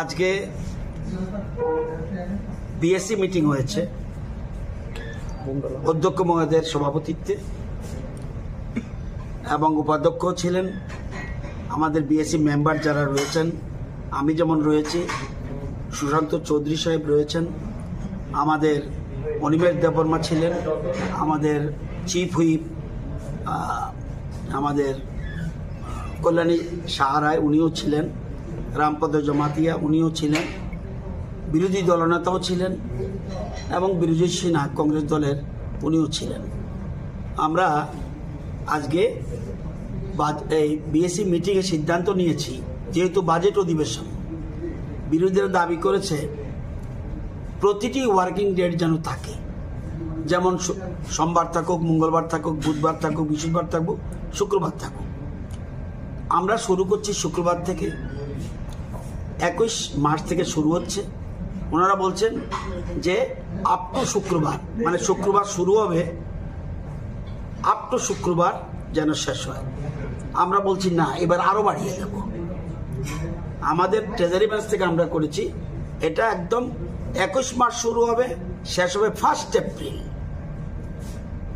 আজকে BSc meeting হয়েছে অধ্যক্ষ মহোদয়ের সভাপতিত্বে এবং উপাধ্যক্ষ ছিলেন আমাদের বিএসসি মেম্বার যারা রয়েছেন, আমি যেমন রয়েছি, সুশান্ত চৌধুরী সাহেব রয়েছেন, আমাদের অনিমেষ দেববর্মা ছিলেন, আমাদের চিফ হুইপ আমাদের কল্যাণী সাহারায় উনিও ছিলেন, রামপদ জমাতিয়া উনিও ছিলেন, বিরোধী দলনেতাও ছিলেন এবং বিরোধী সিনহা কংগ্রেস দলের উনিও ছিলেন। আমরা আজকে এই বিএসসি মিটিংয়ে সিদ্ধান্ত নিয়েছি, যেহেতু বাজেট অধিবেশন, বিরোধীরা দাবি করেছে প্রতিটি ওয়ার্কিং ডেট যেন থাকে, যেমন সোমবার থাকুক, মঙ্গলবার থাকুক, বুধবার থাকুক, বৃহস্পতিবার থাকুক, শুক্রবার থাকুক। আমরা শুরু করছি শুক্রবার থেকে, 21 মার্চ থেকে শুরু হচ্ছে। ওনারা বলছেন যে আপ টু শুক্রবার, মানে শুক্রবার শুরু হবে, আপ টু শুক্রবার যেন শেষ হয়। আমরা বলছি না, এবার আরো বাড়িয়ে দেব। আমাদের ট্রেজারি ব্যাংক থেকে আমরা করেছি এটা একদম 21 মার্চ শুরু হবে, শেষ হবে 1 এপ্রিল।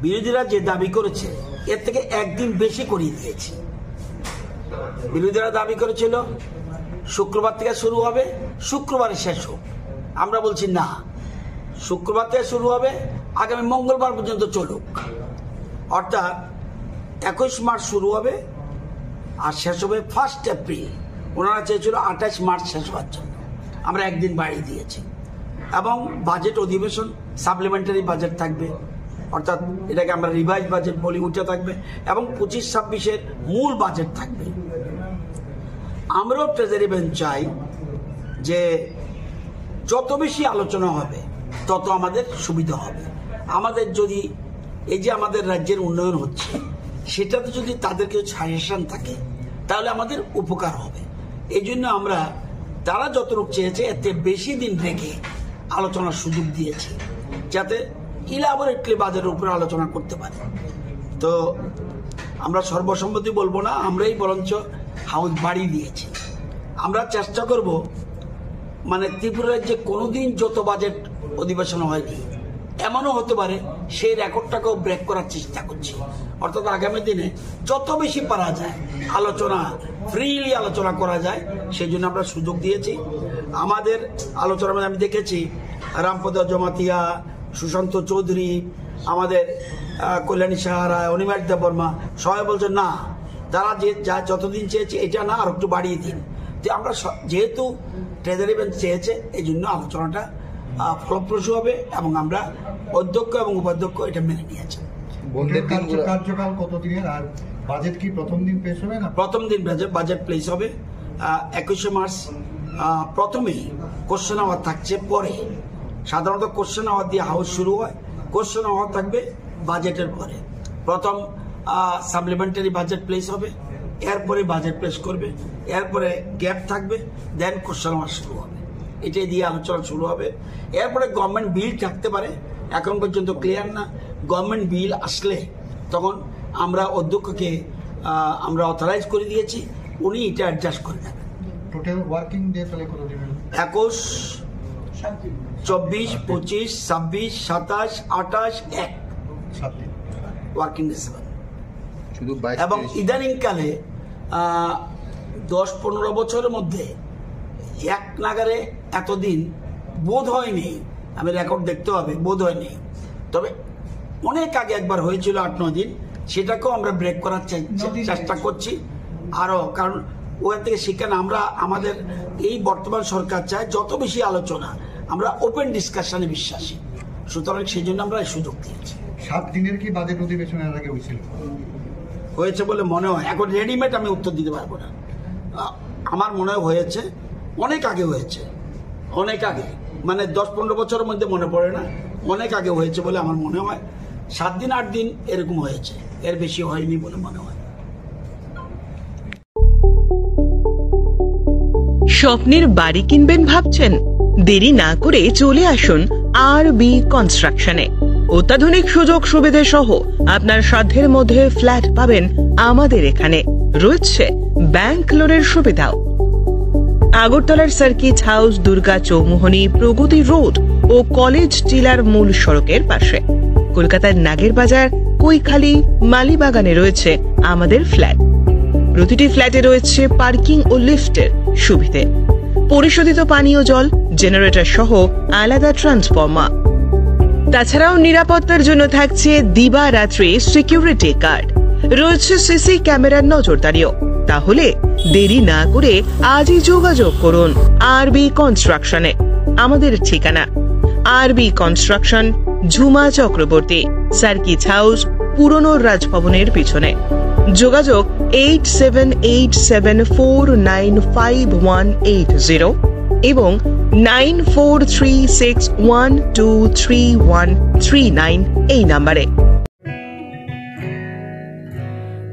বিরোধীরা যে দাবি করেছে এর থেকে একদিন বেশি করিয়ে দিয়েছি। বিরোধীরা দাবি করেছিল শুক্রবার থেকে শুরু হবে, শুক্রবারে শেষ হোক। আমরা বলছি না, শুক্রবার থেকে শুরু হবে, আগামী মঙ্গলবার পর্যন্ত চলুক। অর্থাৎ 21 মার্চ শুরু হবে আর শেষ হবে 1 এপ্রিল। ওনারা চেয়েছিল 28 মার্চ শেষ হওয়ার জন্য, আমরা একদিন বাড়িয়ে দিয়েছি। এবং বাজেট অধিবেশন, সাপ্লিমেন্টারি বাজেট থাকবে, অর্থাৎ এটাকে আমরা রিভাইজ বাজেট বলি, উঠে থাকবে এবং 25-26-এর মূল বাজেট থাকবে। আমরাও ট্রেজারি বেঞ্চ চাই যে যত বেশি আলোচনা হবে তত আমাদের সুবিধা হবে। আমাদের যদি এই যে আমাদের রাজ্যের উন্নয়ন হচ্ছে সেটাতে যদি তাদের কিছু সাজেশন থাকে তাহলে আমাদের উপকার হবে। এই জন্য আমরা তারা যতটুকু চেয়েছে এতে বেশি দিন রেখে আলোচনার সুযোগ দিয়েছি, যাতে ইলাবোরেটলি বাজেটের উপরে আলোচনা করতে পারে। তো আমরা সর্বসম্মতি বলবো না, আমরাই বরঞ্চ হাউস বাড়িয়ে দিয়েছি। আমরা চেষ্টা করব, মানে ত্রিপুরা রাজ্যে কোনোদিন যত বাজেট অধিবেশন হয়নি এমনও হতে পারে সেই রেকর্ডটাকেও ব্রেক করার চেষ্টা করছি। অর্থাৎ আগামী দিনে যত বেশি পারা যায় আলোচনা, ফ্রিলি আলোচনা করা যায়, সেই জন্য আমরা সুযোগ দিয়েছি। আমাদের আলোচনার মধ্যে আমি দেখেছি রামপদ জমাতিয়া, সুশান্ত চৌধুরী, আমাদের কল্যাণী সাহারায়, অনিমেষ দেববর্মা সবাই বলছেন না, তারা যে যা যতদিন চেয়েছে এটা না, আর একটু বাড়িয়ে দিন। যে আমরা যেহেতু ট্রেজারি বেঞ্চ চেয়েছে এই জন্য আলোচনাটা ফলপ্রসূ হবে এবং আমরা অধ্যক্ষ এবং উপাধ্যক্ষ এটা মেনে নিয়েছি। কার্যকাল কতদিনের আর বাজেট কি প্রথম দিন পেশ হবে না? প্রথম দিন বাজেট প্লেস হবে 21 মার্চ। প্রথমেই কোশ্চেন আওয়ার থাকছে, পরে সাধারণত কোশ্চেন আওয়ার দিয়ে হাউস শুরু হয়, কোশ্চেন আওয়ার থাকবে বাজেটের পরে। প্রথম সাপ্লিমেন্টারি বাজেট প্লেস হবে, এরপরে বাজেট প্লেস করবে, এরপরে গ্যাপ থাকবে, দেন কোশ্চেন আওয়ার শুরু হবে। এটাই দিয়ে আলোচনা শুরু হবে। এরপরে গভর্নমেন্ট বিল থাকতে পারে, এখন পর্যন্ত ক্লিয়ার না। গভর্নমেন্ট বিল আসলে তখন আমরা অধ্যক্ষকে আমরা অথরাইজ করে দিয়েছি, উনি এটা অ্যাডজাস্ট করে দেবেন। টোটাল ওয়ার্কিং ডে তাহলে কত দিবেন? 21, 24, 25, 26, 27, 28, 1 7 দিন ওয়ার্কিং ডে। এবং ইদানিংকালে 10-15 বছরের মধ্যে এক নাগারে এতদিন বোধ হয়নি, আমি রেকর্ড দেখতে হবে, বোধ হয়নি। তবে অনেক আগে একবার হয়েছিল 8-9 দিন, সেটাকেও আমরা ব্রেক করার চেষ্টা করছি আরো, কারণ ওখান থেকে শিক্ষা আমরা আমাদের এই বর্তমান সরকার চায় যত বেশি আলোচনা, আমরা ওপেন ডিসকাশনে বিশ্বাসী, সুতরাং সেই জন্য আমরা এই সুযোগ দিয়েছি। 7 দিনের কি বাজেট অধিবেশনের আগে হয়েছে বলে মনে হয়, এখন রেডিমেড আমি উত্তর দিতে পারবো না। আমার মনে হয়েছে অনেক আগে হয়েছে, অনেক আগে, মানে 10-15 বছরের মধ্যে মনে পড়ে না, অনেক আগে হয়েছে বলে আমার মনে হয়। 7 দিন 8 দিন এরকম হয়েছে, এর বেশি হয়নি বলে মনে হয়। স্বপ্নের বাড়ি কিনবেন ভাবছেন? দেরি না করে চলে আসুন আর.বি. কনস্ট্রাকশনে। অত্যাধুনিক সুযোগ সুবিধা সহ আপনার সাধ্যের মধ্যে ফ্ল্যাট পাবেন আমাদের এখানে। রয়েছে ব্যাংক লোনের সুবিধাও। আগরতলার সার্কিট হাউস, দুর্গা চৌমুহনী, প্রগতি রোড ও কলেজ টিলার মূল সড়কের পাশে। কলকাতার নাগের বাজার, কৈখালি, মালিবাগানে রয়েছে আমাদের ফ্ল্যাট। প্রতিটি ফ্ল্যাটে রয়েছে পার্কিং ও লিফটের সুবিধে, পরিশোধিত পানীয় জল, জেনারেটর সহ আলাদা ট্রান্সফরমার। তাছাড়াও নিরাপত্তার জন্য থাকছে দিবারাত্রি সিকিউরিটি গার্ড, রয়েছে সিসি ক্যামেরার নজরদারিও। তাহলে দেরি না করে আজই যোগাযোগ করুন আরবি কনস্ট্রাকশনে। আমাদের ঠিকানা আরবি construction, Jhuma Chakraborty, circuit house, পুরনো রাজভবনের পিছনে। যোগাযোগ 8787495180 এবং 9436123139 এই নাম্বারে।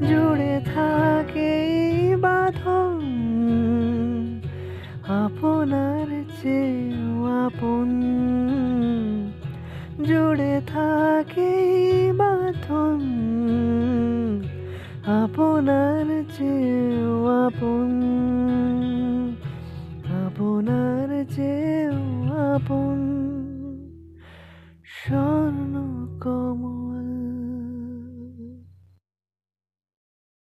জুড়ে থাকে বাঁধন আপনার চেয়েও আপন, জুড়ে থাকে বাঁধন আপনার চেয়েও আপন, আপনার চেয়েও আপন।